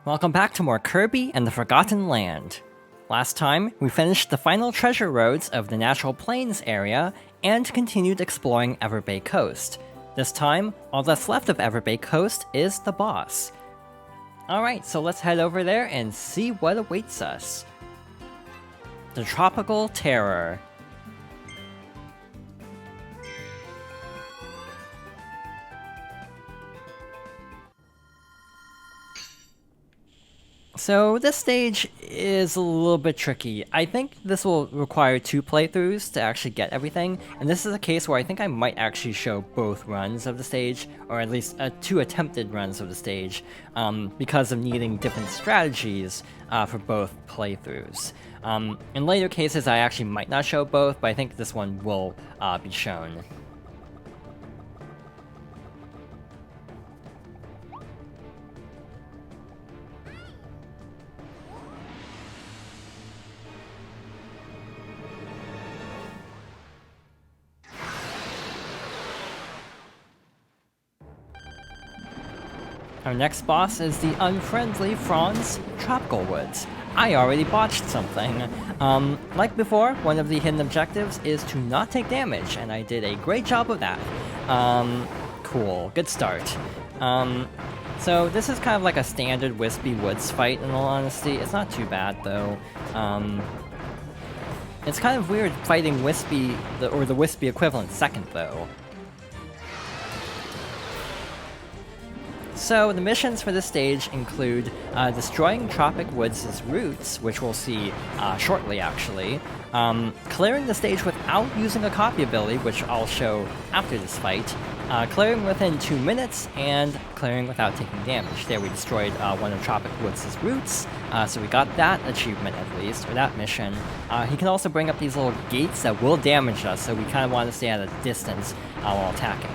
Welcome back to more Kirby and the Forgotten Land. Last time, we finished the final treasure roads of the Natural Plains area and continued exploring Everbay Coast. This time, all that's left of Everbay Coast is the boss. Alright, so let's head over there and see what awaits us. The Tropical Terror. So this stage is a little bit tricky. I think this will require 2 playthroughs to actually get everything, and this is a case where I think I might actually show both runs of the stage, or at least 2 attempted runs of the stage, because of needing different strategies for both playthroughs. In later cases I actually might not show both, but I think this one will be shown. Our next boss is the Unfriendly Franz Tropical Woods. I already botched something. Like before, one of the hidden objectives is to not take damage, and I did a great job of that. Cool, good start. So this is kind of like a standard Wispy Woods fight, in all honesty. It's not too bad, though. It's kind of weird fighting Wispy, or the Wispy equivalent second, though. So the missions for this stage include destroying Tropic Woods' roots, which we'll see shortly actually, clearing the stage without using a copy ability, which I'll show after this fight, clearing within 2 minutes, and clearing without taking damage. There we destroyed one of Tropic Woods' roots, so we got that achievement at least, or that mission. He can also bring up these little gates that will damage us, so we kind of want to stay at a distance while attacking.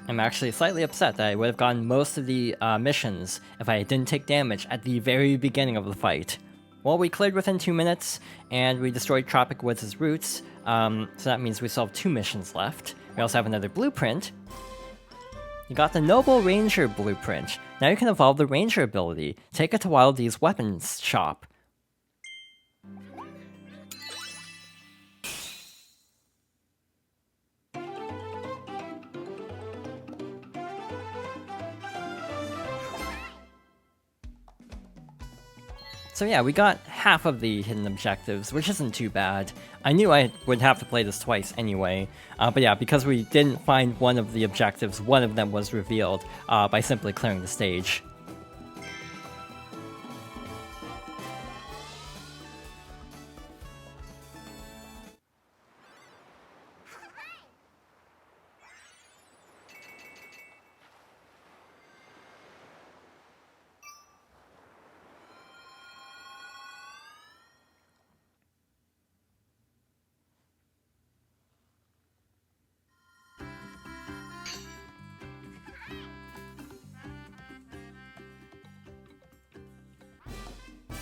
I'm actually slightly upset that I would have gotten most of the missions if I didn't take damage at the very beginning of the fight. Well, we cleared within 2 minutes, and we destroyed Tropic Woods' roots, so that means we still have 2 missions left. We also have another blueprint. You got the Noble Ranger blueprint. Now you can evolve the Ranger ability. Take it to Wild D's weapons shop. So yeah, we got half of the hidden objectives, which isn't too bad. I knew I would have to play this twice anyway, but yeah, because we didn't find one of the objectives, one of them was revealed by simply clearing the stage.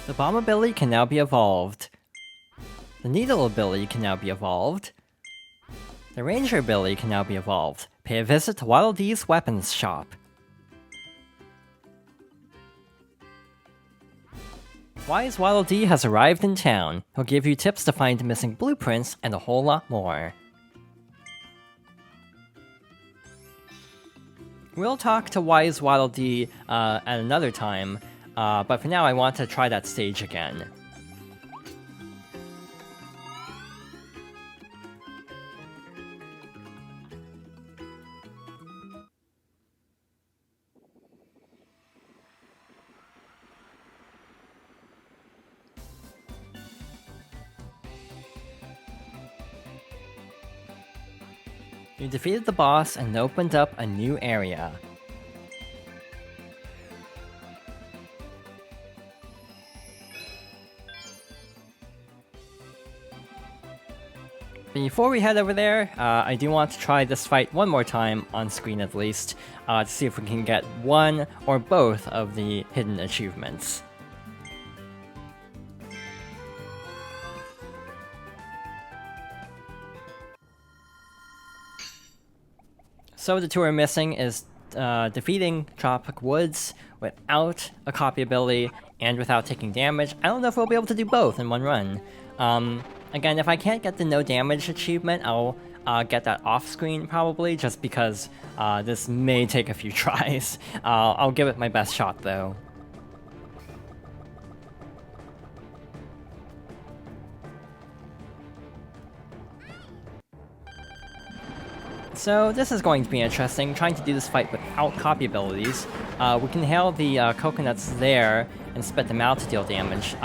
The bomb ability can now be evolved. The needle ability can now be evolved. The ranger ability can now be evolved. Pay a visit to Wild D's weapons shop. Wise Wild D has arrived in town. He'll give you tips to find missing blueprints and a whole lot more. We'll talk to Wise Waddle Dee at another time, but for now I want to try that stage again. You defeated the boss and opened up a new area. Before we head over there, I do want to try this fight one more time, on screen at least, to see if we can get one or both of the hidden achievements. So the two we're missing is defeating Tropic Woods without a copy ability and without taking damage. I don't know if we'll be able to do both in one run. Again, if I can't get the no damage achievement, I'll get that off screen probably, just because this may take a few tries. I'll give it my best shot though. So this is going to be interesting, trying to do this fight without copy abilities. We can hail the coconuts there and spit them out to deal damage.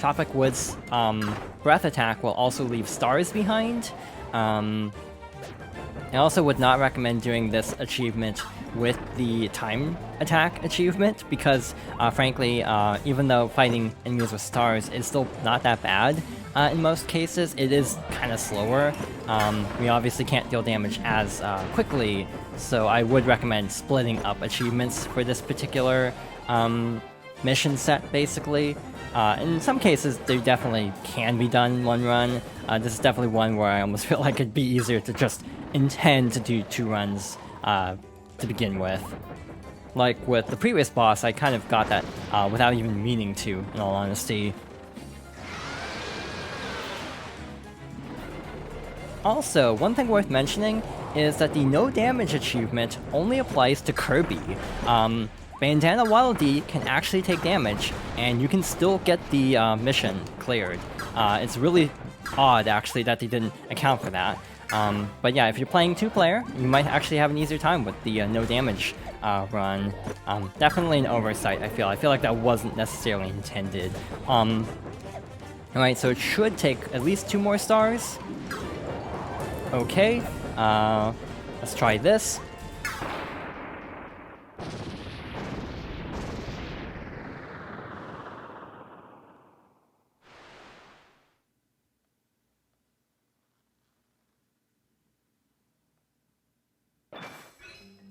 Tropic Woods' breath attack will also leave stars behind. I also would not recommend doing this achievement with the time attack achievement, because frankly, even though fighting enemies with stars is still not that bad, in most cases, it is kind of slower. We obviously can't deal damage as quickly, so I would recommend splitting up achievements for this particular mission set, basically. In some cases, they definitely can be done in one run. This is definitely one where I almost feel like it'd be easier to just intend to do 2 runs to begin with. Like with the previous boss, I kind of got that without even meaning to, in all honesty. Also, one thing worth mentioning is that the no damage achievement only applies to Kirby. Bandana Waddle Dee can actually take damage, and you can still get the mission cleared. It's really odd, actually, that they didn't account for that. But yeah, if you're playing 2-player, you might actually have an easier time with the no damage run. Definitely an oversight, I feel. I feel like that wasn't necessarily intended. Alright, so it should take at least 2 more stars. Okay, let's try this.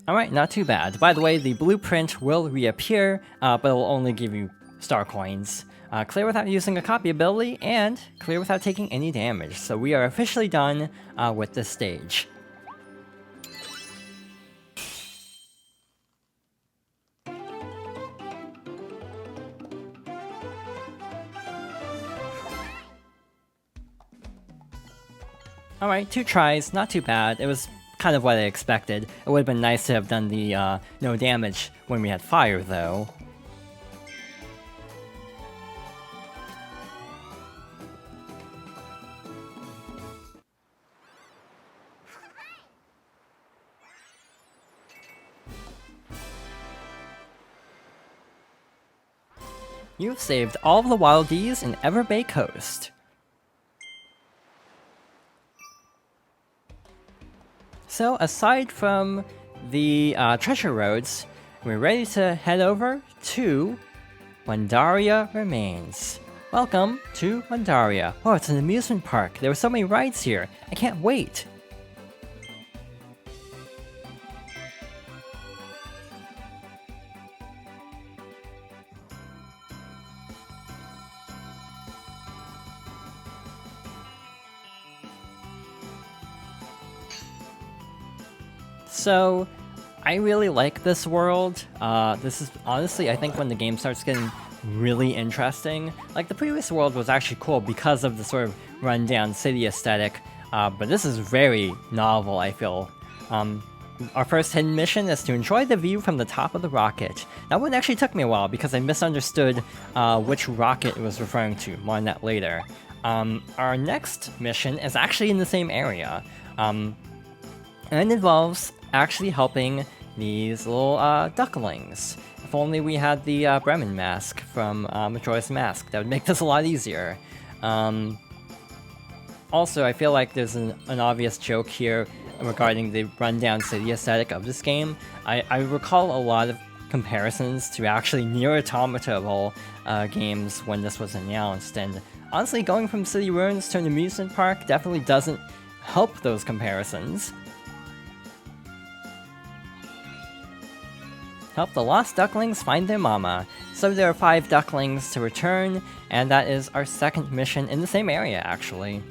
Alright, not too bad. By the way, the blueprint will reappear, but it will only give you star coins. Clear without using a copy ability, and clear without taking any damage. So we are officially done with this stage. Alright, 2 tries, not too bad. It was kind of what I expected. It would have been nice to have done the no damage when we had fire, though. You've saved all of the Wild D's in Ever Bay Coast. So, aside from the treasure roads, we're ready to head over to Wandaria Remains. Welcome to Wandaria. Oh, it's an amusement park. There were so many rides here. I can't wait. So, I really like this world. This is honestly, I think, when the game starts getting really interesting. Like, the previous world was actually cool because of the sort of rundown city aesthetic, but this is very novel, I feel. Our first hidden mission is to enjoy the view from the top of the rocket. That one actually took me a while because I misunderstood which rocket it was referring to. More on that later. Our next mission is actually in the same area, and it involves actually helping these little ducklings. If only we had the Bremen mask from Majora's Mask, that would make this a lot easier. Also, I feel like there's an obvious joke here regarding the rundown city aesthetic of this game. I recall a lot of comparisons to actually Nier Automata games when this was announced, and honestly, going from city ruins to an amusement park definitely doesn't help those comparisons. Help the lost ducklings find their mama. So there are 5 ducklings to return, and that is our second mission in the same area, actually.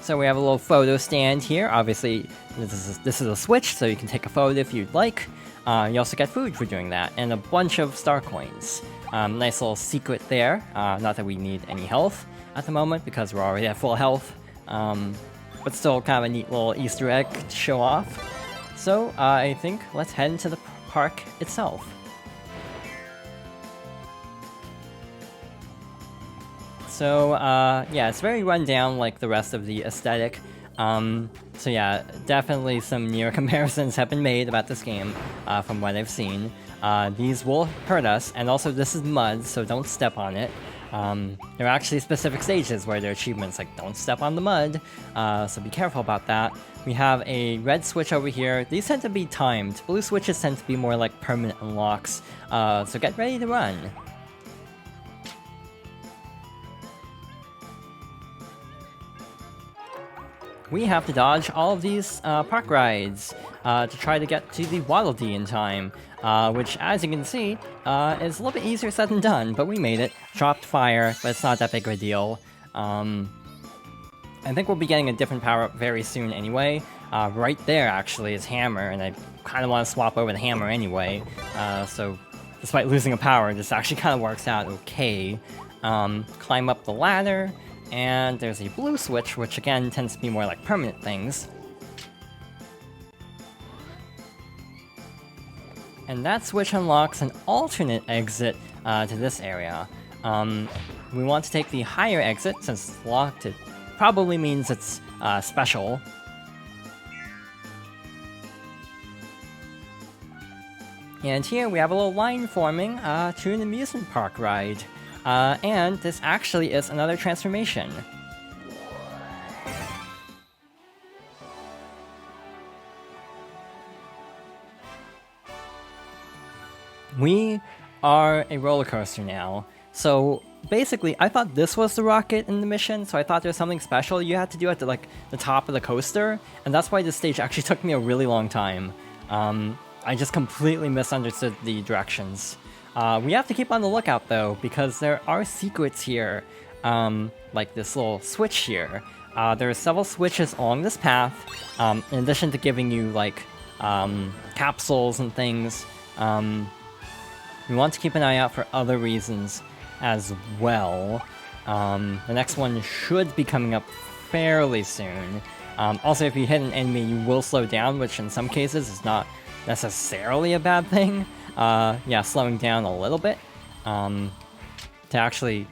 So we have a little photo stand here. Obviously, this is a switch, so you can take a photo if you'd like. You also get food for doing that, and a bunch of star coins. Nice little secret there. Not that we need any health at the moment, because we're already at full health. But still kind of a neat little Easter egg to show off. So I think let's head into the park itself. So yeah, it's very run down like the rest of the aesthetic. So yeah, definitely some near comparisons have been made about this game from what I've seen. These will hurt us, and also this is mud, so don't step on it. There are actually specific stages where there are achievements like don't step on the mud, so be careful about that. We have a red switch over here. These tend to be timed. Blue switches tend to be more like permanent unlocks, so get ready to run. We have to dodge all of these park rides to try to get to the Waddle Dee in time, which, as you can see, is a little bit easier said than done, but we made it. Dropped fire, but it's not that big of a deal. I think we'll be getting a different power-up very soon anyway. Right there, actually, is Hammer, and I kind of want to swap over the Hammer anyway. So, despite losing a power, this actually kind of works out okay. Climb up the ladder. And there's a blue switch, which again tends to be more like permanent things. And that switch unlocks an alternate exit to this area. We want to take the higher exit, since it's locked. It probably means it's special. And here we have a little line forming to an amusement park ride. And this actually is another transformation. We are a roller coaster now. So basically, I thought this was the rocket in the mission, so I thought there was something special you had to do at the top of the coaster, and that's why this stage actually took me a really long time. I just completely misunderstood the directions. We have to keep on the lookout though, because there are secrets here, like this little switch here. There are several switches along this path, in addition to giving you like capsules and things. We want to keep an eye out for other reasons as well. The next one should be coming up fairly soon. Also, if you hit an enemy, you will slow down, which in some cases is not necessarily a bad thing. Yeah, slowing down a little bit to actually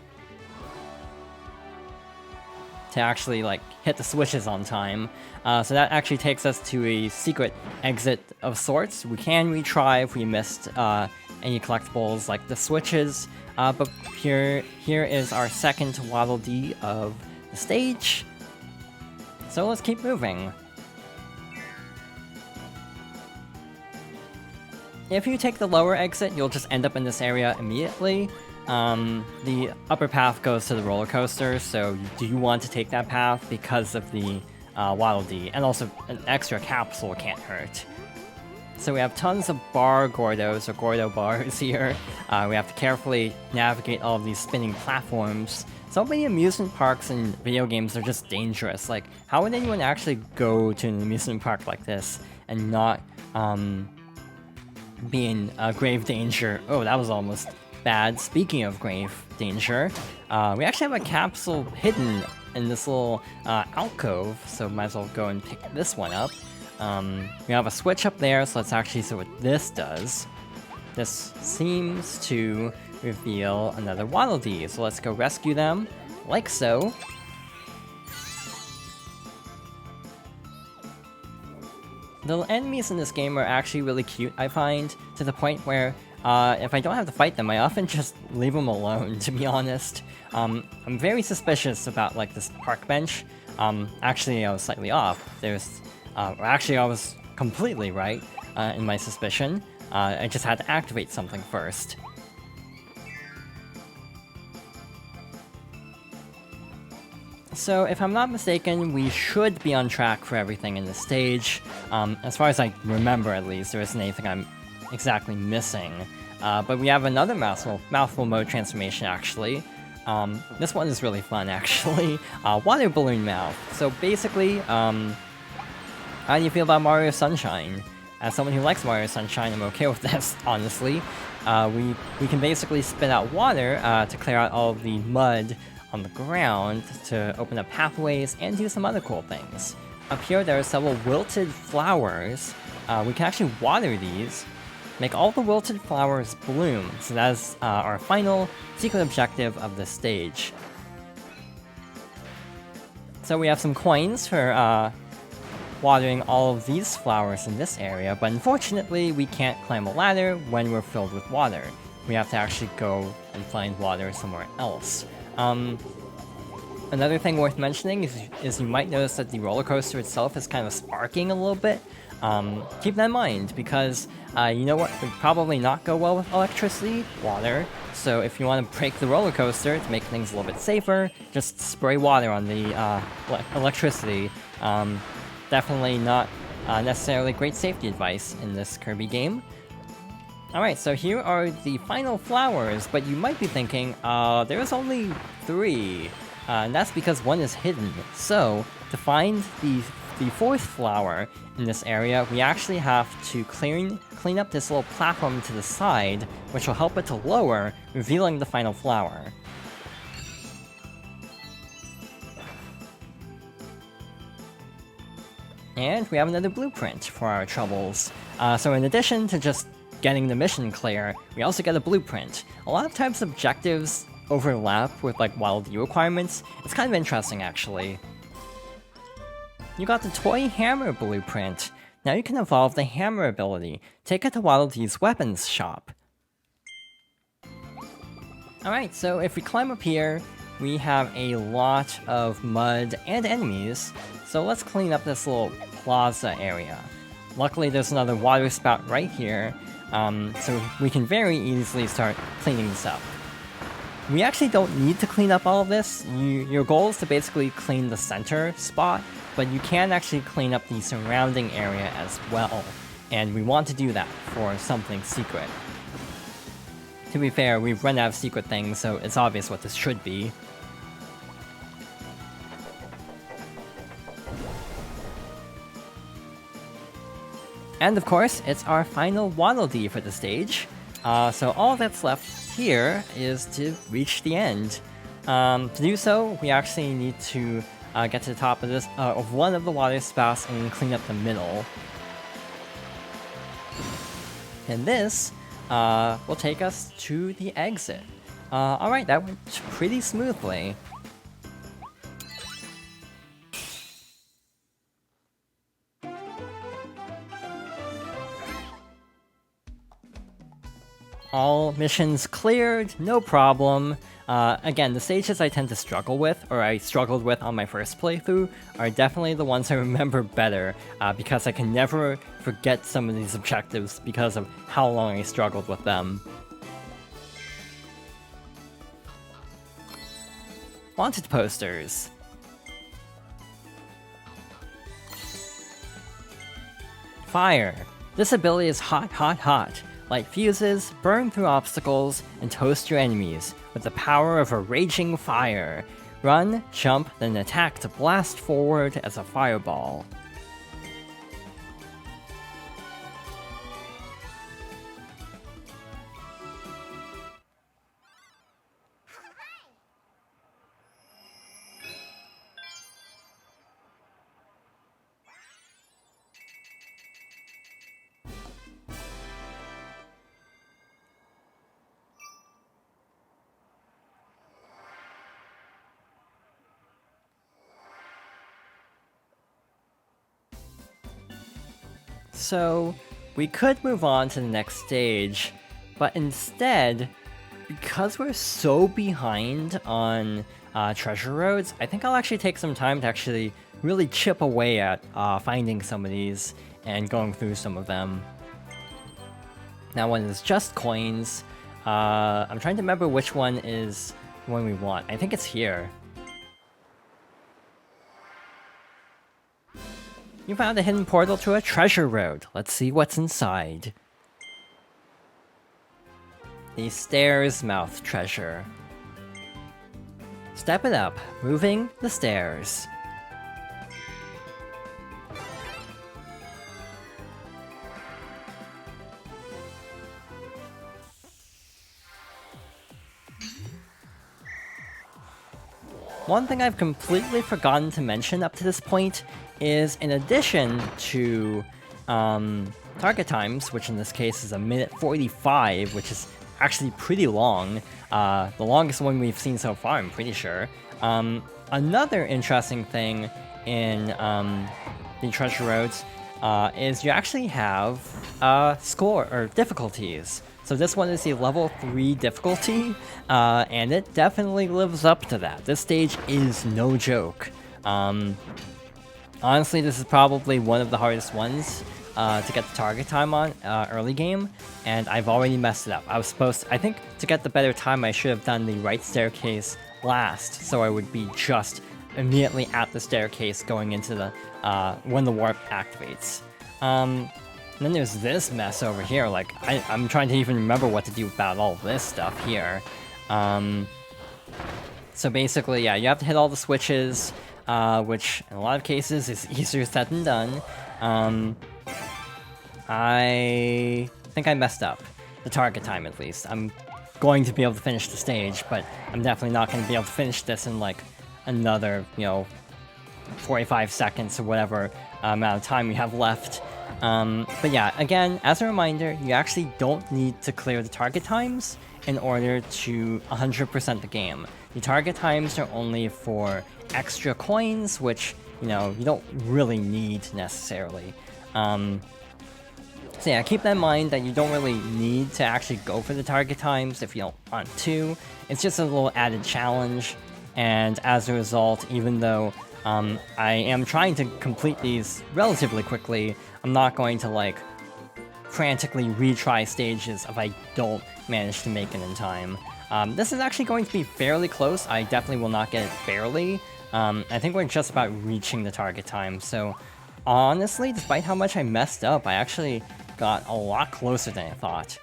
like hit the switches on time. So that actually takes us to a secret exit of sorts. We can retry if we missed any collectibles like the switches, but here is our second Waddle Dee of the stage. So let's keep moving. If you take the lower exit, you'll just end up in this area immediately. The upper path goes to the roller coaster, so you do want to take that path because of the Waddle Dee, and also an extra capsule can't hurt. So we have tons of bar Gordos, or Gordo bars here. We have to carefully navigate all of these spinning platforms. So many amusement parks and video games are just dangerous. Like, how would anyone actually go to an amusement park like this and not be in grave danger? Oh, that was almost bad. Speaking of grave danger, we actually have a capsule hidden in this little alcove, so might as well go and pick this one up. We have a switch up there, so let's actually see what this does. This seems to reveal another Waddle Dee, so let's go rescue them, like so. The enemies in this game are actually really cute, I find, to the point where if I don't have to fight them, I often just leave them alone, to be honest. I'm very suspicious about like this park bench. Actually, I was slightly off. Actually, I was completely right in my suspicion. I just had to activate something first. So if I'm not mistaken, we should be on track for everything in the stage. As far as I remember at least, there isn't anything I'm exactly missing. But we have another mouthful mode transformation actually. This one is really fun actually. Water balloon mouth. So basically, how do you feel about Mario Sunshine? As someone who likes Mario Sunshine, I'm okay with this, honestly. We can basically spit out water to clear out all of the mud on the ground to open up pathways and do some other cool things. Up here there are several wilted flowers. We can actually water these, make all the wilted flowers bloom, so that's our final secret objective of this stage. So we have some coins for watering all of these flowers in this area, but unfortunately we can't climb a ladder when we're filled with water. We have to actually go and find water somewhere else. Another thing worth mentioning is you might notice that the roller coaster itself is kind of sparking a little bit. Keep that in mind, because you know what would probably not go well with electricity? Water. So if you want to break the roller coaster to make things a little bit safer, just spray water on the electricity. Definitely not necessarily great safety advice in this Kirby game. Alright, so here are the final flowers, but you might be thinking, there's only 3. And that's because one is hidden. So, to find the fourth flower in this area, we actually have to clean up this little platform to the side, which will help it to lower, revealing the final flower. And we have another blueprint for our troubles. So in addition to just getting the mission clear, we also get a blueprint. A lot of times objectives overlap with like Waddle Dee requirements. It's kind of interesting actually. You got the Toy Hammer blueprint. Now you can evolve the hammer ability. Take it to Waddle Dee's weapons shop. Alright, so if we climb up here, we have a lot of mud and enemies. So let's clean up this little plaza area. Luckily there's another water spout right here, so we can very easily start cleaning this up. We actually don't need to clean up all of this. Your goal is to basically clean the center spot, but you can actually clean up the surrounding area as well. And we want to do that for something secret. To be fair, we've run out of secret things, so it's obvious what this should be. And of course, it's our final Waddle Dee for the stage. So all that's left here is to reach the end. To do so, we actually need to get to the top of of one of the water spouts and clean up the middle. And this will take us to the exit. Alright, that went pretty smoothly. All missions cleared, no problem. Again, the stages I tend to struggle with, or I struggled with on my first playthrough, are definitely the ones I remember better, because I can never forget some of these objectives because of how long I struggled with them. Wanted posters. Fire. This ability is hot, hot, hot. Light fuses, burn through obstacles, and toast your enemies with the power of a raging fire. Run, jump, then attack to blast forward as a fireball. So, we could move on to the next stage, but instead, because we're so behind on treasure roads, I think I'll actually take some time to actually really chip away at finding some of these and going through some of them. Now one is just coins. I'm trying to remember which one is the one we want. I think it's here. You found a hidden portal to a treasure road. Let's see what's inside. The stairs mouth treasure. Step it up, moving the stairs. One thing I've completely forgotten to mention up to this point is, in addition to target times, which in this case is 1:45, which is actually pretty long, the longest one we've seen so far, I'm pretty sure. Another interesting thing in the treasure roads is you actually have score or difficulties. So this one is the level 3 difficulty, and it definitely lives up to that. This stage is no joke. Honestly, this is probably one of the hardest ones to get the target time on early game, and I've already messed it up. I think to get the better time, I should have done the right staircase last, so I would be just immediately at the staircase going into the when the warp activates. And then there's this mess over here, like, I'm trying to even remember what to do about all this stuff here. So basically, yeah, you have to hit all the switches, which in a lot of cases is easier said than done. I think I messed up. The target time, at least. I'm going to be able to finish the stage, but I'm definitely not going to be able to finish this in, like, another, 45 seconds or whatever amount of time we have left. But yeah, again, as a reminder, you actually don't need to clear the target times in order to 100% the game. The target times are only for extra coins, which, you don't really need necessarily. So yeah, keep that in mind that you don't really need to actually go for the target times if you don't want to. It's just a little added challenge, and as a result, even though I am trying to complete these relatively quickly, I'm not going to, like, frantically retry stages if I don't manage to make it in time. This is actually going to be fairly close. I definitely will not get it barely. I think we're just about reaching the target time, so honestly, despite how much I messed up, I actually got a lot closer than I thought.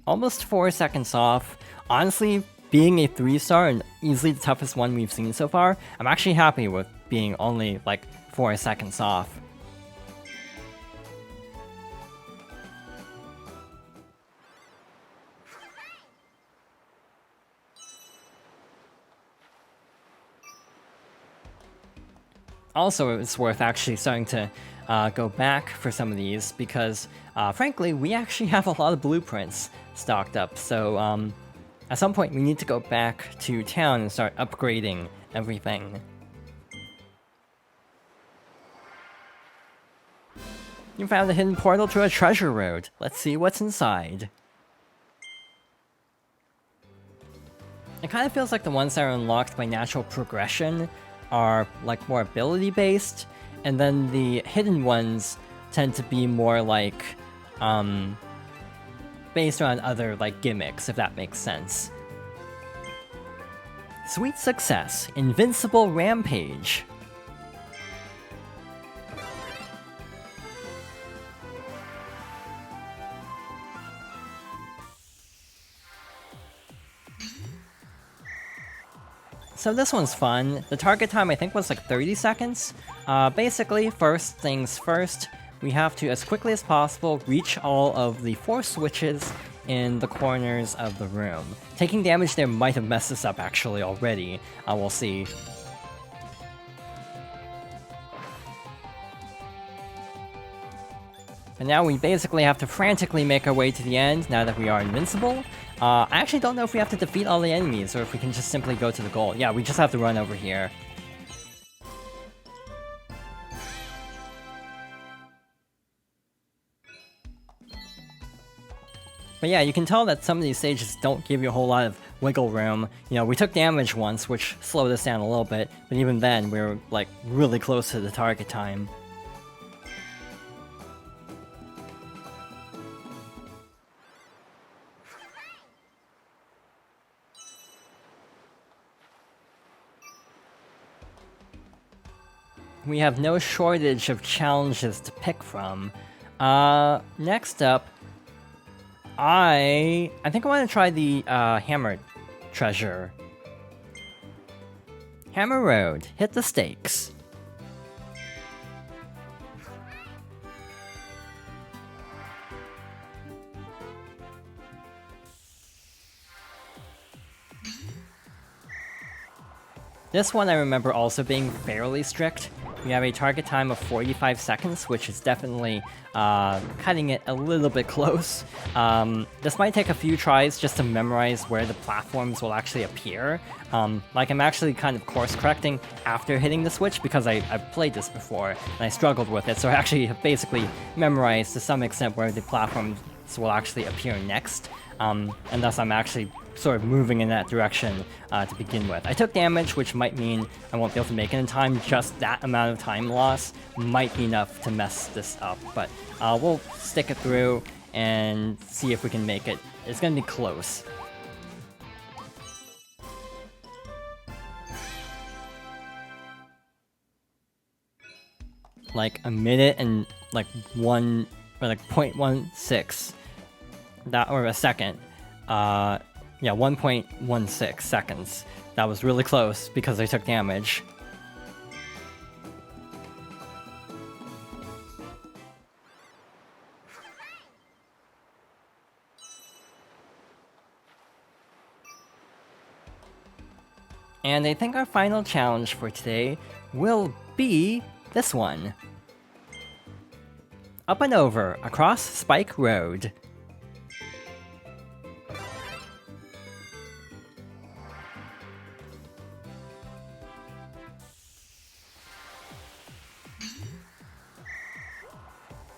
Almost 4 seconds off. Honestly, being a 3-star and easily the toughest one we've seen so far, I'm actually happy with being only, like, 4 seconds off. Also, it's worth actually starting to go back for some of these because, frankly, we actually have a lot of blueprints stocked up, so at some point we need to go back to town and start upgrading everything. You found a hidden portal to a treasure road. Let's see what's inside. It kind of feels like the ones that are unlocked by natural progression are, like, more ability-based, and then the hidden ones tend to be more, like, based on other, like, gimmicks, if that makes sense. Sweet success. Invincible Rampage. So this one's fun. The target time I think was like 30 seconds. Basically, first things first, we have to, as quickly as possible, reach all of the 4 switches in the corners of the room. Taking damage there might have messed us up actually already. We'll see. And now we basically have to frantically make our way to the end now that we are invincible. I actually don't know if we have to defeat all the enemies or if we can just simply go to the goal. Yeah, we just have to run over here. But yeah, you can tell that some of these stages don't give you a whole lot of wiggle room. You know, we took damage once, which slowed us down a little bit, but even then, we were, like, really close to the target time. we have no shortage of challenges to pick from. Next up, I think I want to try the Hammer Treasure. Hammer Road, hit the stakes. This one I remember also being fairly strict. We have a target time of 45 seconds, which is definitely cutting it a little bit close. This might take a few tries just to memorize where the platforms will actually appear. Like I'm actually kind of course correcting after hitting the switch because I've played this before and I struggled with it, so I actually have basically memorized to some extent where the platforms will actually appear next. And thus I'm actually sort of moving in that direction to begin with. I took damage, which might mean I won't be able to make it in time. Just that amount of time loss might be enough to mess this up, but we'll stick it through and see if we can make it. It's gonna be close. Like a minute and like 0.16 that, or a second. Yeah, 1.16 seconds. That was really close because I took damage. And I think our final challenge for today will be this one. Up and over, across Spike Road.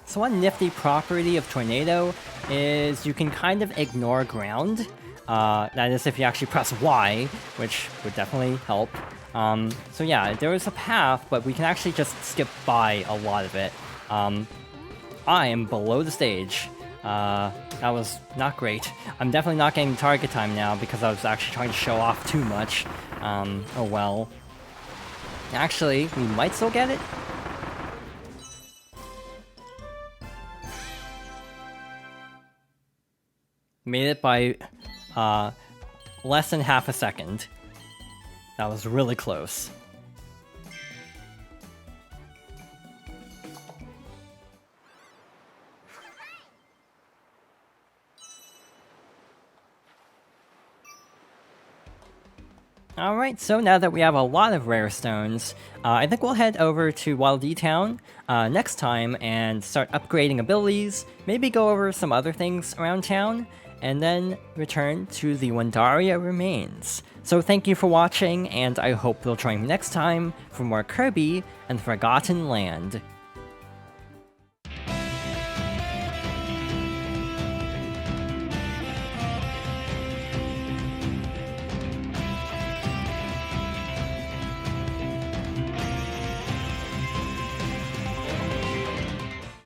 So one nifty property of Tornado is you can kind of ignore ground. That is if you actually press Y, which would definitely help. So yeah, there is a path, but we can actually just skip by a lot of it. I am below the stage. That was not great. I'm definitely not getting target time now because I was actually trying to show off too much. Oh well. Actually, we might still get it. Made it by less than half a second. That was really close. Alright, so now that we have a lot of rare stones, I think we'll head over to Wildee Town next time and start upgrading abilities, maybe go over some other things around town, and then return to the Wendaria Remains. So thank you for watching, and I hope you'll join me next time for more Kirby and the Forgotten Land.